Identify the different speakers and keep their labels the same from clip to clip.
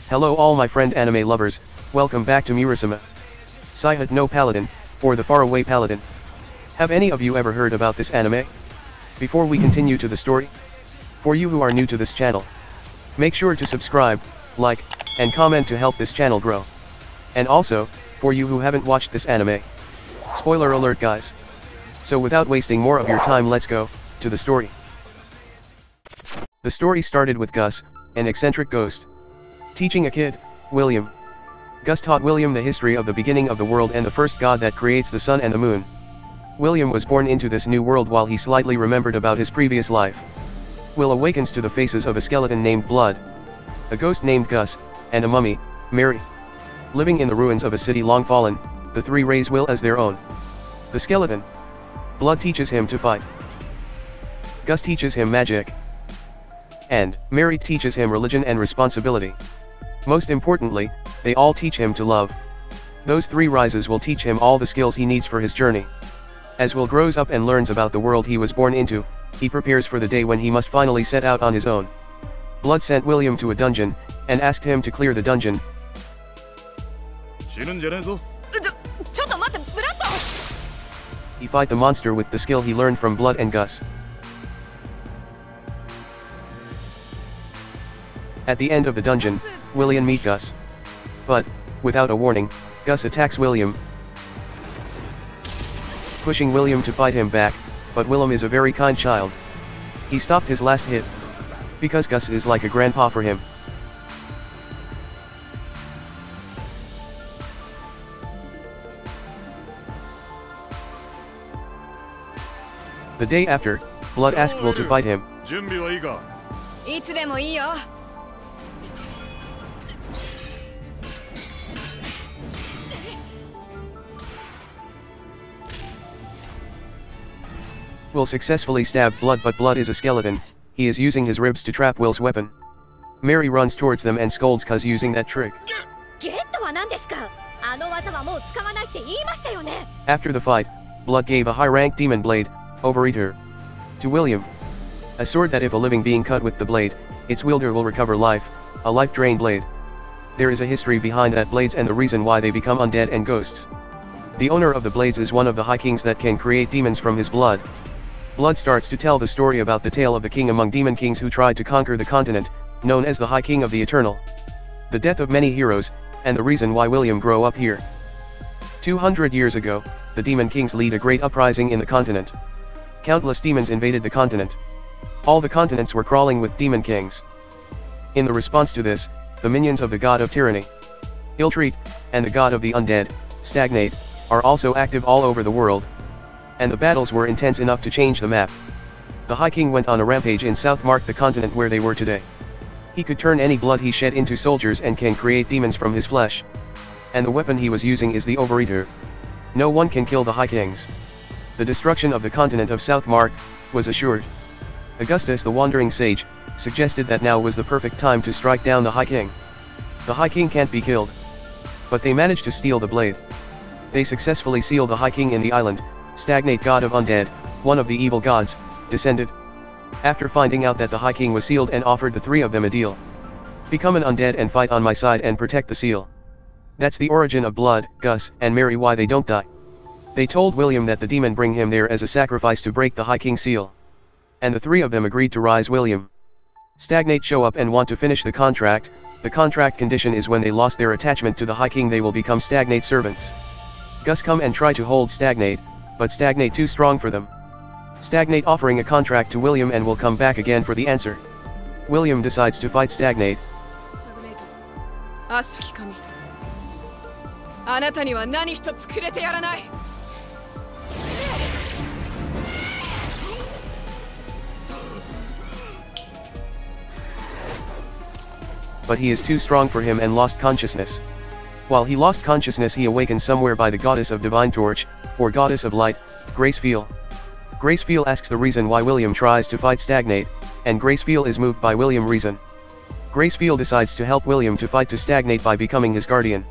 Speaker 1: Hello all my friend anime lovers, welcome back to Murusama. Saihat no Paladin, or the faraway Paladin. Have any of you ever heard about this anime? Before we continue to the story, for you who are new to this channel, make sure to subscribe, like, and comment to help this channel grow. And also, for you who haven't watched this anime, spoiler alert guys. So without wasting more of your time, let's go to the story. The story started with Gus, an eccentric ghost, teaching a kid, William. Gus taught William the history of the beginning of the world and the first god that creates the sun and the moon. William was born into this new world while he slightly remembered about his previous life. Will awakens to the faces of a skeleton named Blood, a ghost named Gus, and a mummy, Mary. Living in the ruins of a city long fallen, the three raise Will as their own. The skeleton, Blood, teaches him to fight. Gus teaches him magic. And Mary teaches him religion and responsibility. Most importantly, they all teach him to love. Those three rises will teach him all the skills he needs for his journey. As Will grows up and learns about the world he was born into, he prepares for the day when he must finally set out on his own. Blood sent William to a dungeon, and asked him to clear the dungeon. He fight the monster with the skill he learned from Blood and Gus. At the end of the dungeon, William meet Gus. But, without a warning, Gus attacks William, pushing William to fight him back, but William is a very kind child. He stopped his last hit, because Gus is like a grandpa for him. The day after, Blood asked Will to fight him. Will successfully stab Blood, but Blood is a skeleton. He is using his ribs to trap Will's weapon. Mary runs towards them and scolds Cuz using that trick. After the fight, Blood gave a high-ranked demon blade, Overeater, to William. A sword that if a living being cut with the blade, its wielder will recover life, a life-drain blade. There is a history behind that blades and the reason why they become undead and ghosts. The owner of the blades is one of the high kings that can create demons from his blood. Blood starts to tell the story about the tale of the king among demon kings who tried to conquer the continent, known as the High King of the Eternal. The death of many heroes, and the reason why William grew up here. 200 years ago, the demon kings lead a great uprising in the continent. Countless demons invaded the continent. All the continents were crawling with demon kings. In the response to this, the minions of the god of tyranny, Illtreat, and the god of the undead, Stagnate, are also active all over the world. And the battles were intense enough to change the map. The High King went on a rampage in South Mark, the continent where they were today. He could turn any blood he shed into soldiers and can create demons from his flesh. And the weapon he was using is the Overeater. No one can kill the High Kings. The destruction of the continent of South Mark was assured. Augustus, the wandering sage, suggested that now was the perfect time to strike down the High King. The High King can't be killed. But they managed to steal the blade. They successfully seal the High King in the island. Stagnate, god of undead, one of the evil gods, descended. After finding out that the High King was sealed and offered the three of them a deal. Become an undead and fight on my side and protect the seal. That's the origin of Blood, Gus, and Mary, why they don't die. They told William that the demon bring him there as a sacrifice to break the High King's seal. And the three of them agreed to rise William. Stagnate show up and want to finish the contract. The contract condition is when they lost their attachment to the High King they will become Stagnate servants. Gus come and try to hold Stagnate, but Stagnate too strong for them. Stagnate offering a contract to William and will come back again for the answer. William decides to fight Stagnate. But he is too strong for him and lost consciousness. While he lost consciousness, he awakened somewhere by the goddess of Divine Torch, or goddess of light, Gracefeel. Gracefeel asks the reason why William tries to fight Stagnate, and Gracefeel is moved by William's reason. Gracefeel decides to help William to fight to Stagnate by becoming his guardian.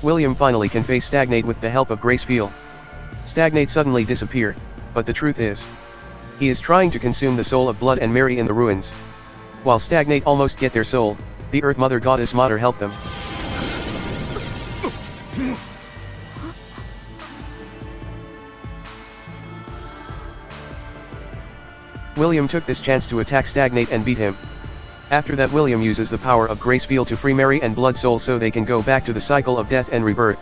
Speaker 1: William finally can face Stagnate with the help of Gracefeel. Stagnate suddenly disappear, but the truth is, he is trying to consume the soul of Blood and Mary in the ruins. While Stagnate almost get their soul, the Earth Mother Goddess Mater helped them. William took this chance to attack Stagnate and beat him. After that, William uses the power of Grace Field to free Mary and Blood Soul so they can go back to the cycle of death and rebirth.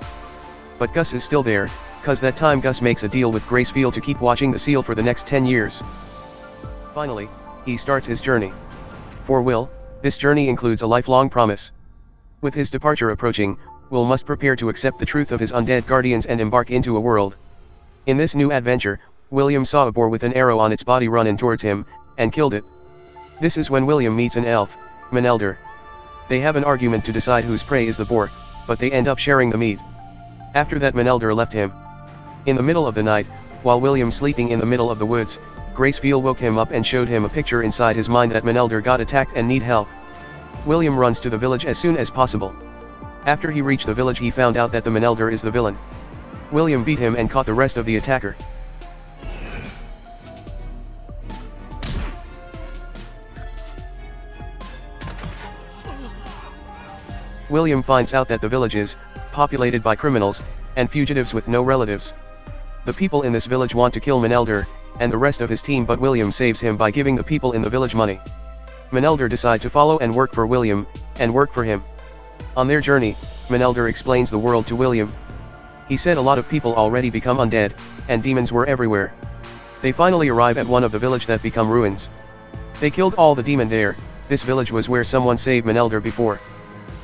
Speaker 1: But Gus is still there, cause that time Gus makes a deal with Grace Field to keep watching the seal for the next 10 years. Finally, he starts his journey. For Will, this journey includes a lifelong promise. With his departure approaching, Will must prepare to accept the truth of his undead guardians and embark into a world. In this new adventure, William saw a boar with an arrow on its body run in towards him, and killed it. This is when William meets an elf, Menelder. They have an argument to decide whose prey is the boar, but they end up sharing the meat. After that, Menelder left him. In the middle of the night, while William sleeping in the middle of the woods, Gracefield woke him up and showed him a picture inside his mind that Menelder got attacked and need help. William runs to the village as soon as possible. After he reached the village, he found out that the Menelder is the villain. William beat him and caught the rest of the attacker. William finds out that the village is populated by criminals and fugitives with no relatives. The people in this village want to kill Menelder and the rest of his team, but William saves him by giving the people in the village money. Menelder decide to follow and work for William, and work for him. On their journey, Menelder explains the world to William. He said a lot of people already become undead, and demons were everywhere. They finally arrive at one of the village that become ruins. They killed all the demon there. This village was where someone saved Menelder before.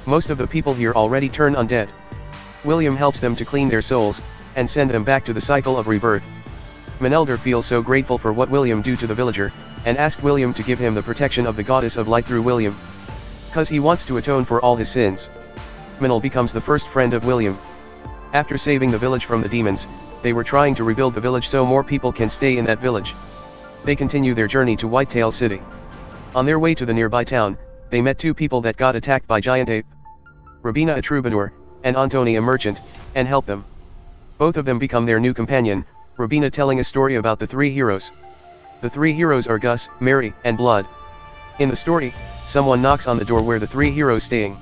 Speaker 1: Most of the people here already turn undead. William helps them to clean their souls, and send them back to the cycle of rebirth. Menelder feels so grateful for what William do to the villager, and asked William to give him the protection of the goddess of light through William. Cause he wants to atone for all his sins. Menel becomes the first friend of William. After saving the village from the demons, they were trying to rebuild the village so more people can stay in that village. They continue their journey to Whitetail City. On their way to the nearby town, they met two people that got attacked by giant ape. Rabina, a troubadour, and Antoni, a merchant, and help them. Both of them become their new companion, Rabina telling a story about the three heroes. The three heroes are Gus, Mary, and Blood. In the story, someone knocks on the door where the three heroes staying.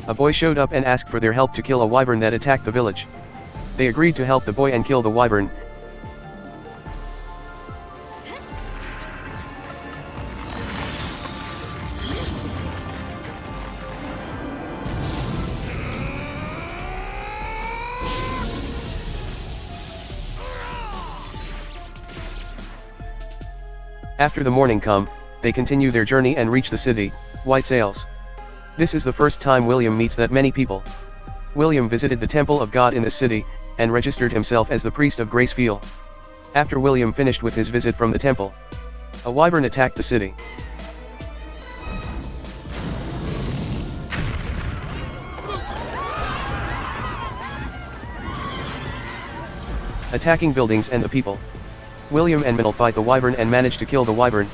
Speaker 1: A boy showed up and asked for their help to kill a wyvern that attacked the village. They agreed to help the boy and kill the wyvern. After the morning come, they continue their journey and reach the city, White Sails. This is the first time William meets that many people. William visited the Temple of God in the city, and registered himself as the priest of Gracefield. After William finished with his visit from the temple, a wyvern attacked the city. Attacking buildings and the people. William and Menel fight the wyvern and manage to kill the wyvern.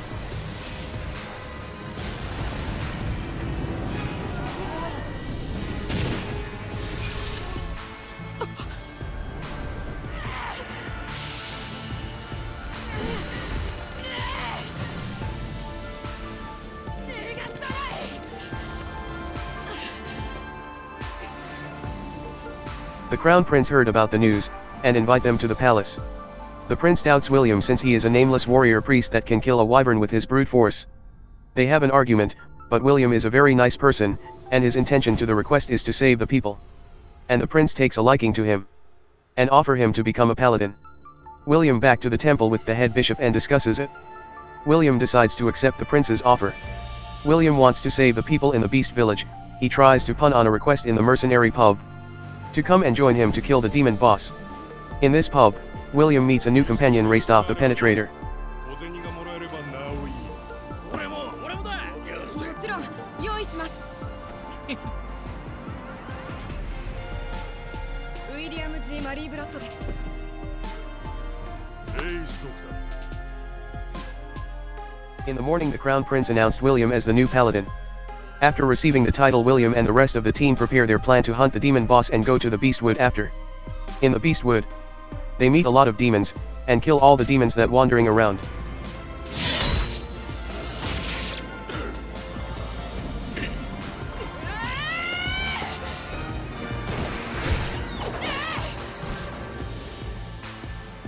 Speaker 1: The Crown Prince heard about the news, and invite them to the palace. The prince doubts William since he is a nameless warrior priest that can kill a wyvern with his brute force. They have an argument, but William is a very nice person, and his intention to the request is to save the people. And the prince takes a liking to him, and offer him to become a paladin. William back to the temple with the head bishop and discusses it. William decides to accept the prince's offer. William wants to save the people in the beast village. He tries to pun on a request in the mercenary pub to come and join him to kill the demon boss. In this pub, William meets a new companion, Raystoff the Penetrator. In the morning, the Crown Prince announced William as the new paladin. After receiving the title, William and the rest of the team prepare their plan to hunt the demon boss and go to the Beastwood after. In the Beastwood, they meet a lot of demons, and kill all the demons that wandering around.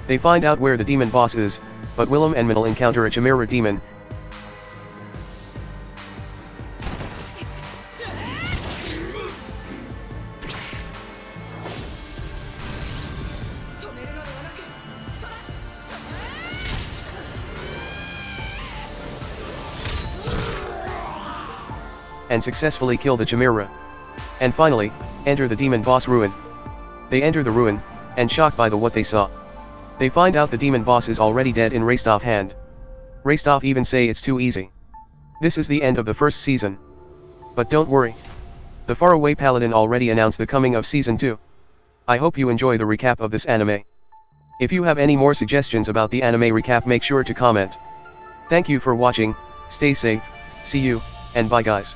Speaker 1: They find out where the demon boss is, but Willem and Manil encounter a Chimera demon. And successfully kill the Chimera. And finally, enter the demon boss ruin. They enter the ruin, and shocked by what they saw. They find out the demon boss is already dead in Rastov hand. Rastov even say it's too easy. This is the end of the first season. But don't worry. The faraway Paladin already announced the coming of season 2. I hope you enjoy the recap of this anime. If you have any more suggestions about the anime recap, make sure to comment. Thank you for watching, stay safe, see you, and bye guys.